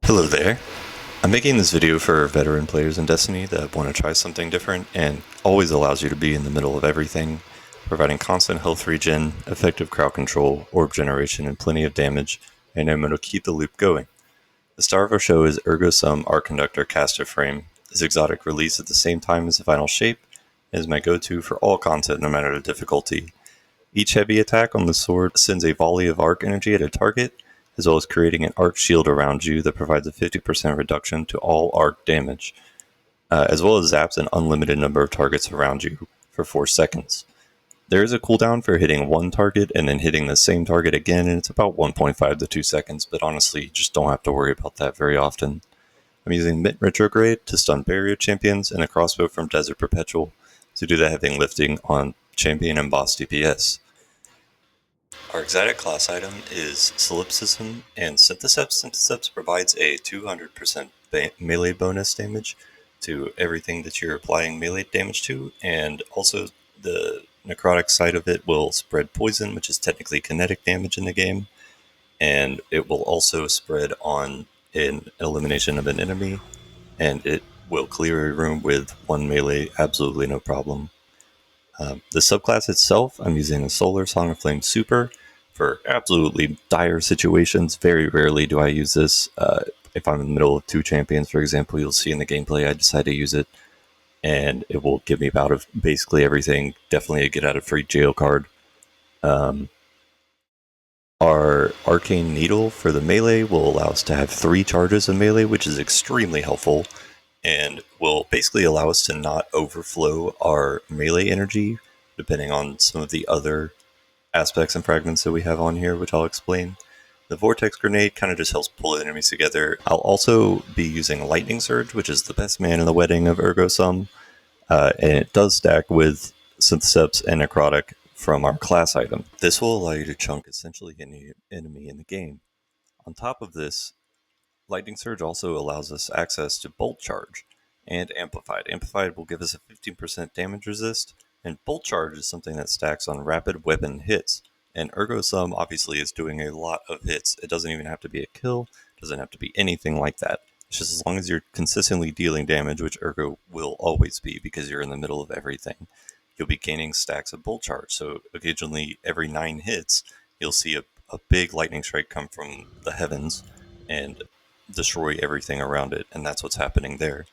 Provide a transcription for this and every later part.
Hello there. I'm making this video for veteran players in Destiny that want to try something different and always allows you to be in the middle of everything, providing constant health regen, effective crowd control, orb generation, and plenty of damage, and I'm going to keep the loop going. The star of our show is Ergo Sum Art Conductor Caster Frame. This exotic release at the same time as the final shape is my go-to for all content no matter the difficulty. Each heavy attack on the sword sends a volley of arc energy at a target, as well as creating an arc shield around you that provides a 50% reduction to all arc damage, as well as zaps an unlimited number of targets around you for 4 seconds. There is a cooldown for hitting one target and then hitting the same target again, and it's about 1.5 to 2 seconds, but honestly, you just don't have to worry about that very often. I'm using Mint Retrograde to stun barrier champions and a crossbow from Desert Perpetual to do the heavy lifting on champion and boss DPS. Our exotic class item is Solipsism and Syntheseps. Syntheseps provides a 200% melee bonus damage to everything that you're applying melee damage to, and also the necrotic side of it will spread poison, which is technically kinetic damage in the game, and it will also spread on an elimination of an enemy, and it will clear a room with one melee, absolutely no problem. The subclass itself, I'm using a Solar Song of Flame Super for absolutely dire situations. Very rarely do I use this. If I'm in the middle of 2 champions, for example, you'll see in the gameplay I decide to use it, and it will give me out of basically everything. Definitely a get out of free jail card. Our Arcane Needle for the melee will allow us to have 3 charges of melee, which is extremely helpful, and will basically allow us to not overflow our melee energy, depending on some of the other aspects and fragments that we have on here, which I'll explain. The Vortex Grenade kind of just helps pull enemies together. I'll also be using Lightning Surge, which is the best man in the wedding of Ergo Sum, and it does stack with Syntheseps and Necrotic from our class item. This will allow you to chunk essentially any enemy in the game. On top of this, Lightning Surge also allows us access to Bolt Charge and Amplified. Amplified will give us a 15% damage resist, and Bolt Charge is something that stacks on rapid weapon hits. And Ergo Sum obviously is doing a lot of hits. It doesn't even have to be a kill, doesn't have to be anything like that. It's just as long as you're consistently dealing damage, which Ergo will always be because you're in the middle of everything, you'll be gaining stacks of Bolt Charge. So occasionally, every 9 hits, you'll see a big lightning strike come from the heavens and destroy everything around it, and that's what's happening there.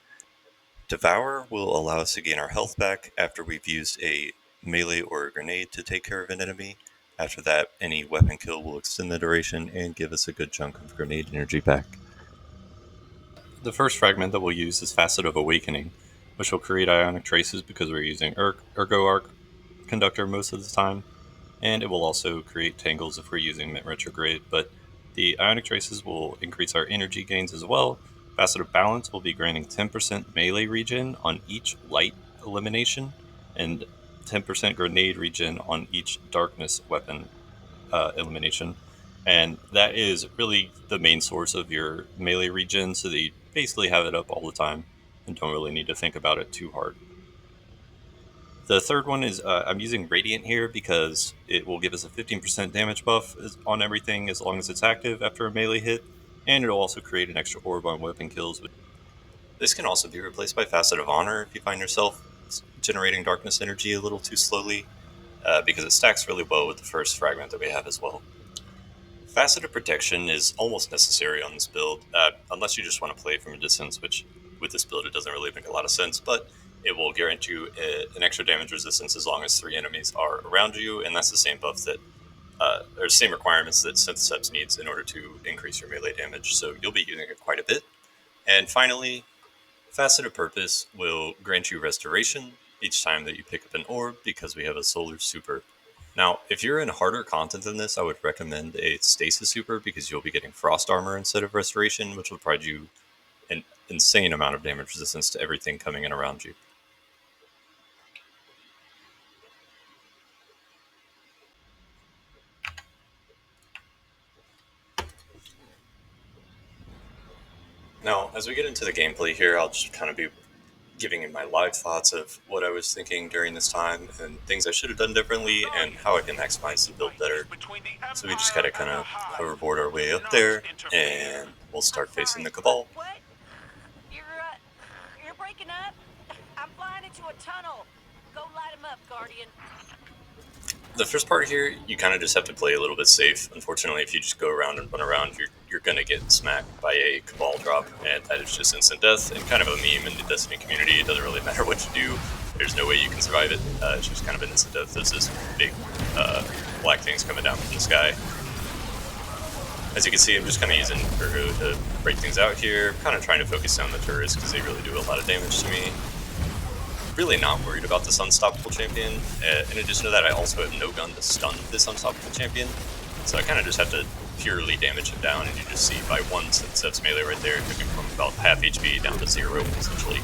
Devour will allow us to gain our health back after we've used a melee or a grenade to take care of an enemy. After that, any weapon kill will extend the duration and give us a good chunk of grenade energy back. The first fragment that we'll use is Facet of Awakening, which will create ionic traces because we're using Ergo Arc Conductor most of the time, and it will also create tangles if we're using Mint Retrograde, but the ionic traces will increase our energy gains as well. Facet of Balance will be granting 10% melee regen on each light elimination, and 10% grenade regen on each darkness weapon elimination. And that is really the main source of your melee regen, so that you basically have it up all the time and don't really need to think about it too hard. The third one is I'm using Radiant here because it will give us a 15% damage buff on everything as long as it's active after a melee hit, and it'll also create an extra orb on weapon kills. This can also be replaced by Facet of Honor if you find yourself generating darkness energy a little too slowly, because it stacks really well with the first fragment that we have as well. Facet of Protection is almost necessary on this build, unless you just want to play from a distance, which with this build it doesn't really make a lot of sense, but it will guarantee you an extra damage resistance as long as 3 enemies are around you, and that's the same buff that, or same requirements that Syntheseps needs in order to increase your melee damage, so you'll be using it quite a bit. And finally, Facet of Purpose will grant you Restoration each time that you pick up an orb because we have a Solar Super. Now, if you're in harder content than this, I would recommend a Stasis Super because you'll be getting Frost Armor instead of Restoration, which will provide you an insane amount of damage resistance to everything coming in around you. Now, as we get into the gameplay here, I'll just kind of be giving him my live thoughts of what I was thinking during this time and things I should have done differently and how I can maximize the build better. So we just gotta kind of hoverboard our way up there, and we'll start facing the Cabal. What? You're breaking up? I'm flying into a tunnel. Go light him up, Guardian. The first part here, you kind of just have to play a little bit safe. Unfortunately, if you just go around and run around, you're gonna get smacked by a Cabal drop, and that is just instant death, and kind of a meme in the Destiny community. It doesn't really matter what you do. There's no way you can survive it. It's just kind of an instant death. There's this big black things coming down from the sky. As you can see, I'm just kind of using Ergo to break things out here. Kind of trying to focus down the turrets because they really do a lot of damage to me. Really not worried about this unstoppable champion. In addition to that, I also have no gun to stun this unstoppable champion. So I kind of just have to purely damage him down, and you just see by one Sidestep's melee right there, it took him from about half HP down to 0, essentially.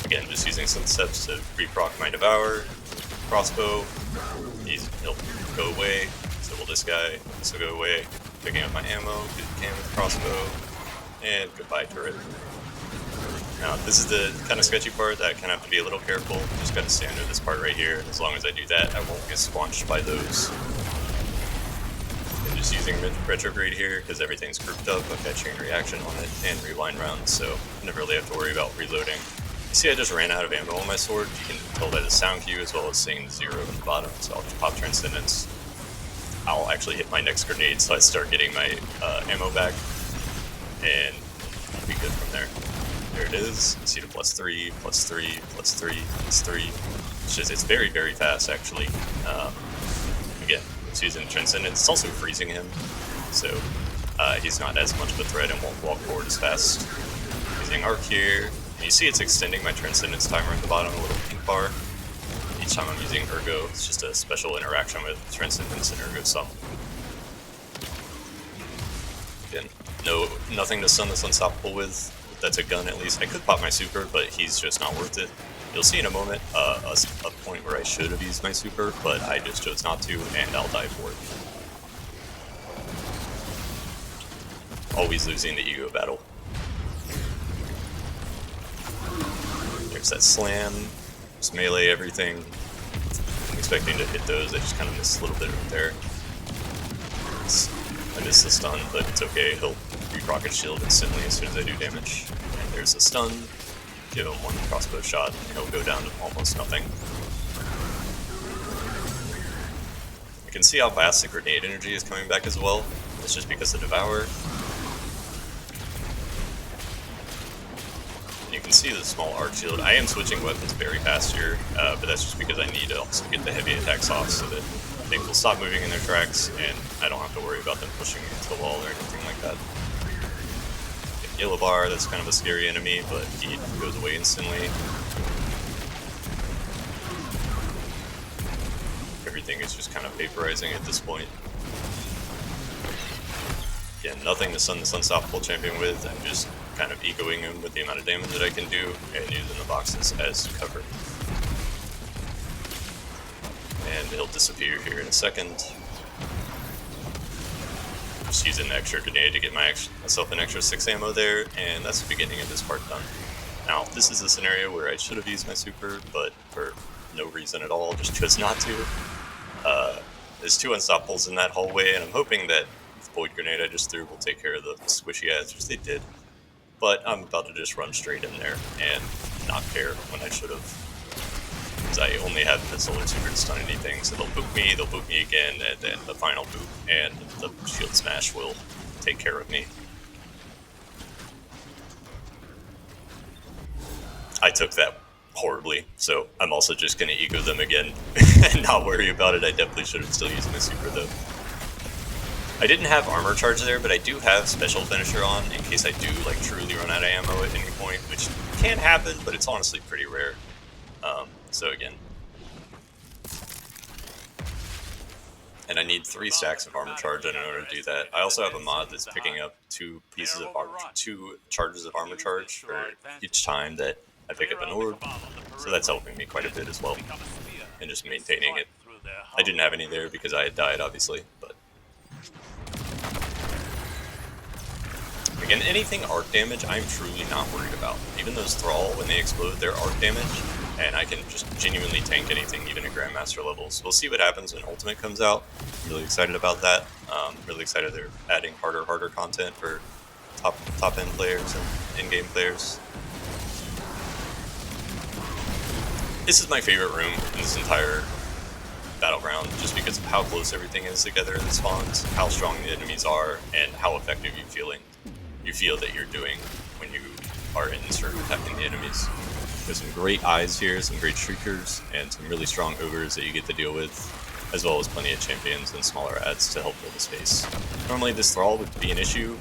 Again, just using Sidesteps to re-proc my Devour. Crossbow, he'll go away. So will this guy, this will go away. Picking up my ammo, do the can with crossbow, and goodbye turret. Now, this is the kind of sketchy part that I kind of have to be a little careful. Just gotta stay under this part right here. As long as I do that, I won't get squanched by those. I'm just using retrograde here because everything's grouped up. I've got chain reaction on it and rewind rounds, so I never really have to worry about reloading. You see I just ran out of ammo on my sword. You can tell by the sound cue as well as seeing 0 at the bottom, so I'll just pop Transcendence. I'll actually hit my next grenade, so I start getting my ammo back, and we'll be good from there. There it is. You see the +3, +3, +3, +3. It's very, very fast, actually. Again, it's using Transcendence. It's also freezing him, so he's not as much of a threat and won't walk forward as fast. Using Arc here, and you see it's extending my Transcendence timer at the bottom, a little pink bar. Each time I'm using Ergo, it's just a special interaction with Transcendence and Ergo Sum. Again, nothing to stun this unstoppable with. That's a gun at least. I could pop my super, but he's just not worth it. You'll see in a moment a point where I should have used my super, but I just chose not to, and I'll die for it. Always losing the ego battle. There's that slam. Just melee everything. I'm expecting to hit those. I just kind of missed a little bit right there. I missed the stun, but it's okay. He'll re-rocket shield instantly as soon as I do damage. And there's the stun. Give him one crossbow shot, and he'll go down to almost nothing. You can see how fast the grenade energy is coming back as well. It's just because of Devour. You can see the small arc shield. I am switching weapons very fast here, but that's just because I need to also get the heavy attacks off so that things will stop moving in their tracks, and I don't have to worry about them pushing me into the wall or anything like that. Yellow bar, that's kind of a scary enemy, but he goes away instantly. Everything is just kind of vaporizing at this point. Again, nothing to stun this unstoppable champion with. I'm just kind of egoing him with the amount of damage that I can do and using the boxes as cover. And he'll disappear here in a second. Just using the extra grenade to get myself an extra 6 ammo there, and that's the beginning of this part done. Now, this is a scenario where I should have used my super, but for no reason at all, just chose not to. There's 2 unstoppables in that hallway, and I'm hoping that the void grenade I just threw will take care of the squishy ads, which they did. But I'm about to just run straight in there and not care when I should have. Because I only have pistol or super to stun anything, so they'll boop me again, and then the final boop, and the shield smash will take care of me. I took that horribly, so I'm also just going to ego them again and not worry about it. I definitely should have still used my super though. I didn't have armor charge there, but I do have special finisher on in case I do like truly run out of ammo at any point, which can happen, but it's honestly pretty rare. So again, and I need 3 stacks of armor charge in order to do that. I also have a mod that's picking up 2 charges of armor charge for each time that I pick up an orb, so that's helping me quite a bit as well, and just maintaining it. I didn't have any there because I had died, obviously, but Again, anything arc damage, I'm truly not worried about. Even those Thrall, when they explode, they're arc damage, and I can just genuinely tank anything, even at Grandmaster levels. We'll see what happens when Ultimate comes out. I'm really excited about that. Really excited they're adding harder content for top end players and in-game players. This is my favorite room in this entire battleground, just because of how close everything is together in the spawns, how strong the enemies are, and how effective you feel that you're doing when you are in this room attacking the enemies. There's some great eyes here, some great shriekers, and some really strong ogres that you get to deal with, as well as plenty of champions and smaller adds to help fill the space. Normally this Thrall would be an issue.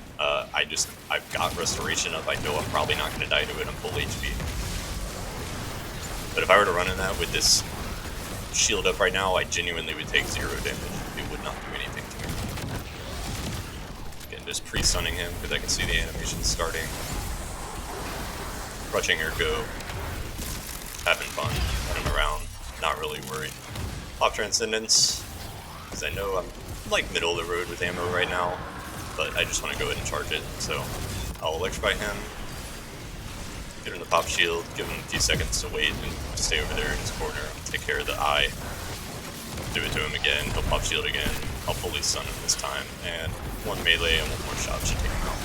I've got Restoration up. I know I'm probably not going to die to it. I'm full HP. But if I were to run in that with this shield up right now, I genuinely would take 0 damage. It would not do anything to me. Again, just pre-stunning him because I can see the animation starting. Crushing Ergo. Having fun. Running around. Not really worried. Pop Transcendence. Because I know I'm like middle of the road with ammo right now. But I just want to go ahead and charge it. So I'll electrify him. Get him the pop shield, give him a few seconds to wait and stay over there in his corner, take care of the eye, do it to him again, he'll pop shield again, I'll fully stun him this time, and one melee and one more shot should take him out.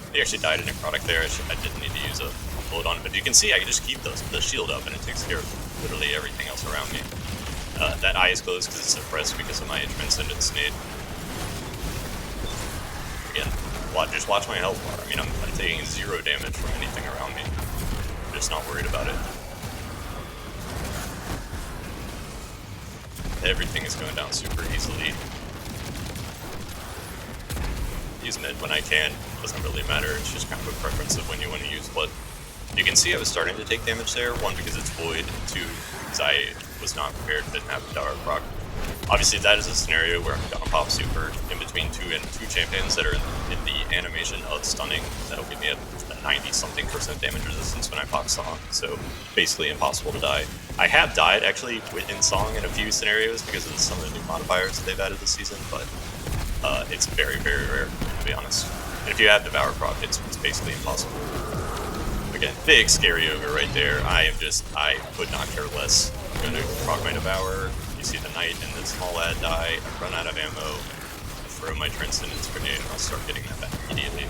He actually died in necrotic there, I didn't need to use a bullet on him, but you can see I can just keep the shield up and it takes care of literally everything else around me. That eye is closed because it's suppressed because of my Transcendence nade. Again, just watch my health bar. I mean, I'm taking 0 damage from anything around me. I'm just not worried about it. Everything is going down super easily. Use mid when I can. Doesn't really matter. It's just kind of a preference of when you want to use what. You can see I was starting to take damage there. 1, because it's void. 2, because I was not prepared, didn't have the Tower of proc. Obviously, that is a scenario where I'm gonna pop super in between two champions that are in the animation of stunning. That'll give me a 90-something% damage resistance when I pop Song, so basically impossible to die. I have died actually in Song in a few scenarios because of some of the new modifiers that they've added this season, but it's very, very rare, to be honest. And if you have Devour proc, it's basically impossible. Again, big scary ogre right there. I could not care less. I'm gonna proc my Devour. You see the knight and the small ad die. I run out of ammo. I throw my Transcendence Grenade and I'll start getting that back immediately.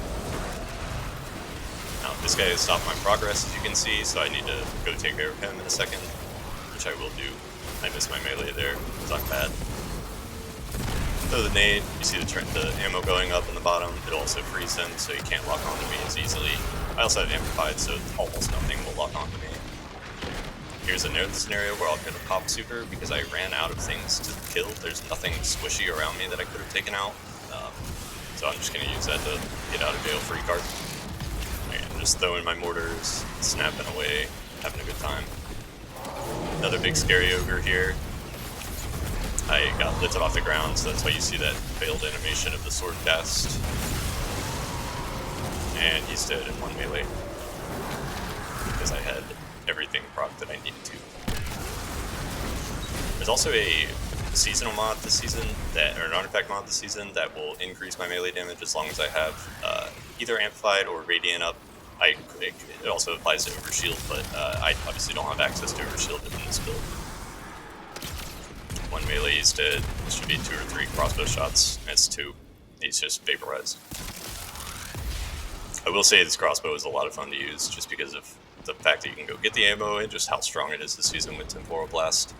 Now, this guy has stopped my progress, as you can see, so I need to go take care of him in a second, which I will do. I missed my melee there, because I'm bad. Throw the nade, you see the ammo going up in the bottom. It'll also freeze him, so he can't lock onto me as easily. I also have Amplified, so almost nothing will lock onto me. Here's another scenario where I'll get a pop super because I ran out of things to kill. There's nothing squishy around me that I could have taken out. So I'm just going to use that to get out of jail free card. I'm just throwing my mortars, snapping away, having a good time. Another big scary ogre here. I got lifted off the ground, so that's why you see that failed animation of the sword cast. And he's dead in one melee. Because I had everything proc that I needed to. There's also a seasonal mod this season, or an artifact mod this season, that will increase my melee damage as long as I have either Amplified or Radiant up. It also applies to Overshield, but I obviously don't have access to Overshield in this build. One melee is dead. This should be 2 or 3 crossbow shots. It's 2. He's just vaporized. I will say this crossbow is a lot of fun to use just because of the fact that you can go get the ammo and just how strong it is this season with Temporal Blast.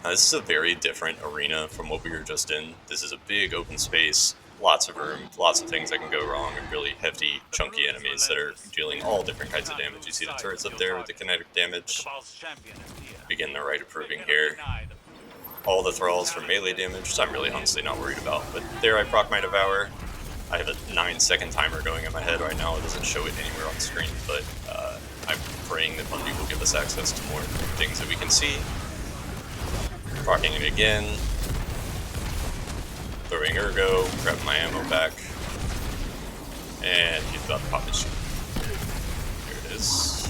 Now, this is a very different arena from what we were just in. This is a big open space, lots of room, lots of things that can go wrong, and really hefty, chunky enemies that are dealing all different kinds of damage. You see the turrets up there with the kinetic damage. Begin the right approving here. All the thralls for melee damage, which I'm really honestly not worried about. But there I proc my Devour. I have a 9-second timer going in my head right now. It doesn't show it anywhere on the screen, but I'm praying that Bungie will give us access to more things that we can see. Procking it again. Throwing Ergo, grabbing my ammo back. And he's about to pop his shield. There it is.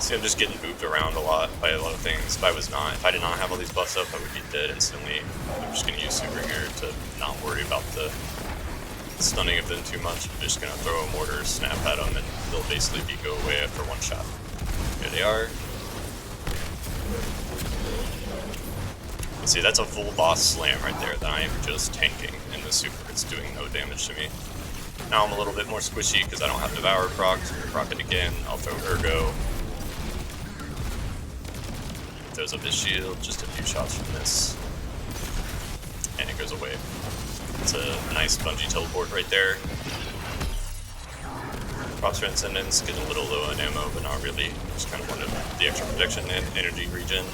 See, I'm just getting moved around a lot by a lot of things. If I did not have all these buffs up, I would be dead instantly. I'm just going to use Super here to not worry about the stunning of them too much. I'm just going to throw a mortar, snap at them, and they'll basically go away after one shot. There they are. See, that's a full boss slam right there that I am just tanking, and the super is doing no damage to me. Now I'm a little bit more squishy because I don't have Devour procced. Proc it again, I'll throw Ergo. It throws up his shield, just a few shots from this. And it goes away. It's a nice bungee teleport right there. Props Transcendence, getting a little low on ammo, but not really. Just kind of wanted the extra protection and energy regen.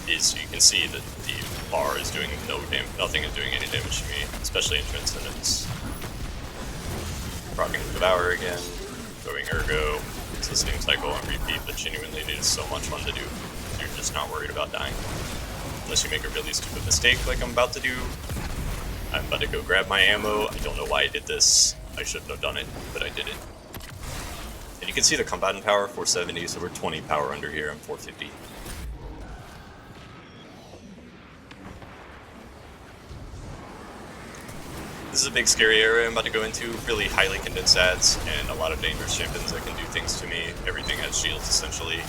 Is you can see that the bar is doing no damage, nothing is doing any damage to me, especially in Transcendence. Proccing Devour again, throwing Ergo. It's the same cycle on repeat, but genuinely it is so much fun to do. You're just not worried about dying. Unless you make a really stupid mistake like I'm about to do. I'm about to go grab my ammo. I don't know why I did this. I shouldn't have done it, but I did it. And you can see the combatant power, 470, so we're 20 power under here, I'm 450. This is a big scary area I'm about to go into, really highly condensed ads, and a lot of dangerous champions that can do things to me. Everything has shields, essentially.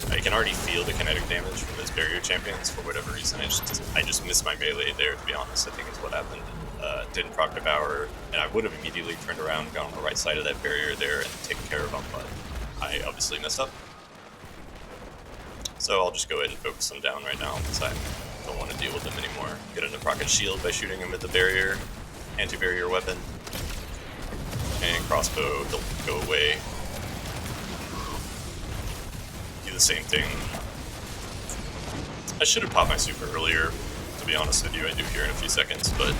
I can already feel the kinetic damage from those barrier champions for whatever reason. I just missed my melee there, to be honest, I think is what happened. Didn't proc Devour, and I would have immediately turned around and gone on the right side of that barrier there and taken care of them, but I obviously messed up. So I'll just go ahead and focus them down right now, because I don't want to deal with them anymore. Get into proc shield by shooting them at the barrier. Anti-barrier weapon, and crossbow, they'll go away. Do the same thing. I should have popped my super earlier, to be honest with you. I do here in a few seconds, but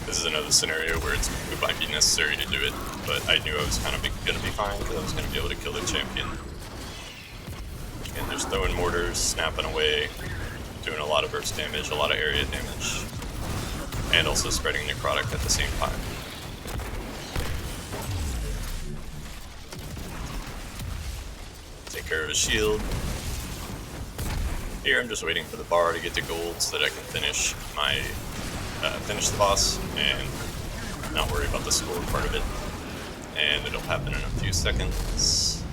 this is another scenario where it might be necessary to do it, but I knew I was kind of going to be fine, because I was going to be able to kill the champion. And just throwing mortars, snapping away, doing a lot of burst damage, a lot of area damage. And also spreading necrotic at the same time. Take care of his shield. Here I'm just waiting for the bar to get to gold so that I can finish the boss and not worry about the score part of it. And it'll happen in a few seconds.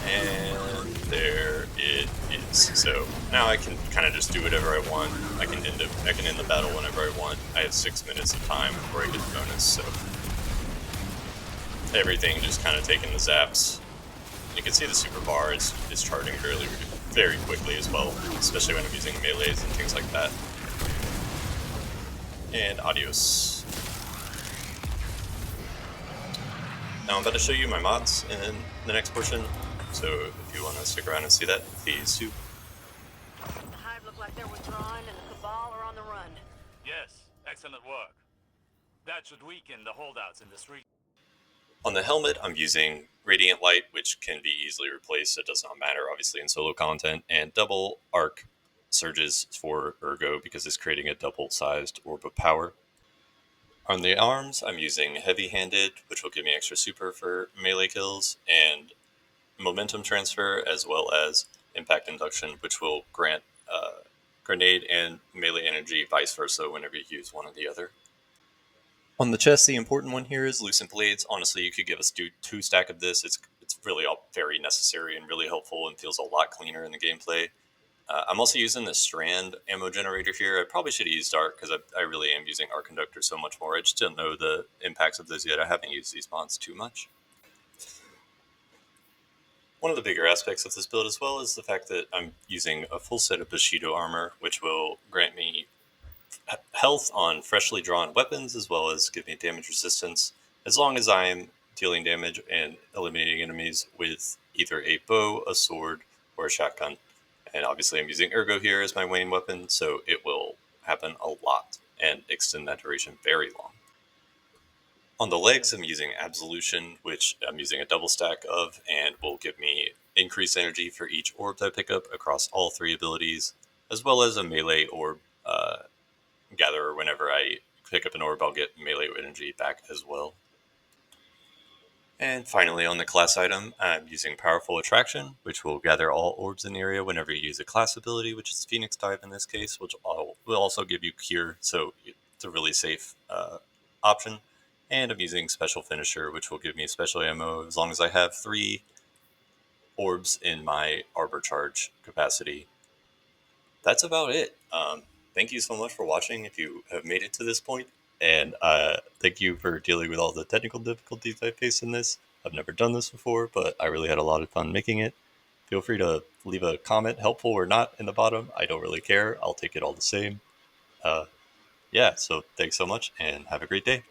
And there it is. So now I can kind of just do whatever I want. I can end the battle whenever I want. I have 6 minutes of time before I get the bonus, so everything just kind of taking the zaps. You can see the super bar is charging very quickly as well, especially when I'm using melees and things like that. And adios. Now I'm about to show you my mods in the next portion. So if you want to stick around and see that, please do. The Hive look like they're withdrawing and the Cabal are on the run. Yes, excellent work. That should weaken the holdouts in this region. On the helmet, I'm using Radiant Light, which can be easily replaced. It does not matter, obviously, in solo content. And double arc surges for Ergo, because it's creating a double-sized orb of power. On the arms, I'm using Heavy-Handed, which will give me extra super for melee kills, and Momentum Transfer, as well as Impact Induction, which will grant grenade and melee energy vice versa whenever you use one or the other. On the chest, the important one here is Lucent Blades. Honestly, you could give us 2 stack of this. It's really all very necessary and really helpful and feels a lot cleaner in the gameplay. I'm also using the Strand ammo generator here. I probably should have used Arc, because I really am using Arc Conductor so much more. I just don't know the impacts of those yet. I haven't used these mods too much. One of the bigger aspects of this build as well is the fact that I'm using a full set of Bushido armor, which will grant me health on freshly drawn weapons, as well as give me damage resistance, as long as I'm dealing damage and eliminating enemies with either a bow, a sword, or a shotgun. And obviously I'm using Ergo here as my main weapon, so it will happen a lot and extend that duration very long. On the legs, I'm using Absolution, which I'm using a double stack of, and will give me increased energy for each orb that I pick up across all 3 abilities, as well as a melee orb gatherer whenever I pick up an orb, I'll get melee energy back as well. And finally, on the class item, I'm using Powerful Attraction, which will gather all orbs in the area whenever you use a class ability, which is Phoenix Dive in this case, which will also give you Cure, so it's a really safe option. And I'm using Special Finisher, which will give me special ammo as long as I have 3 orbs in my Arbor Charge capacity. That's about it. Thank you so much for watching if you have made it to this point, and thank you for dealing with all the technical difficulties I faced in this. I've never done this before, but I really had a lot of fun making it. Feel free to leave a comment, helpful or not, in the bottom. I don't really care. I'll take it all the same. Yeah, so thanks so much, and have a great day.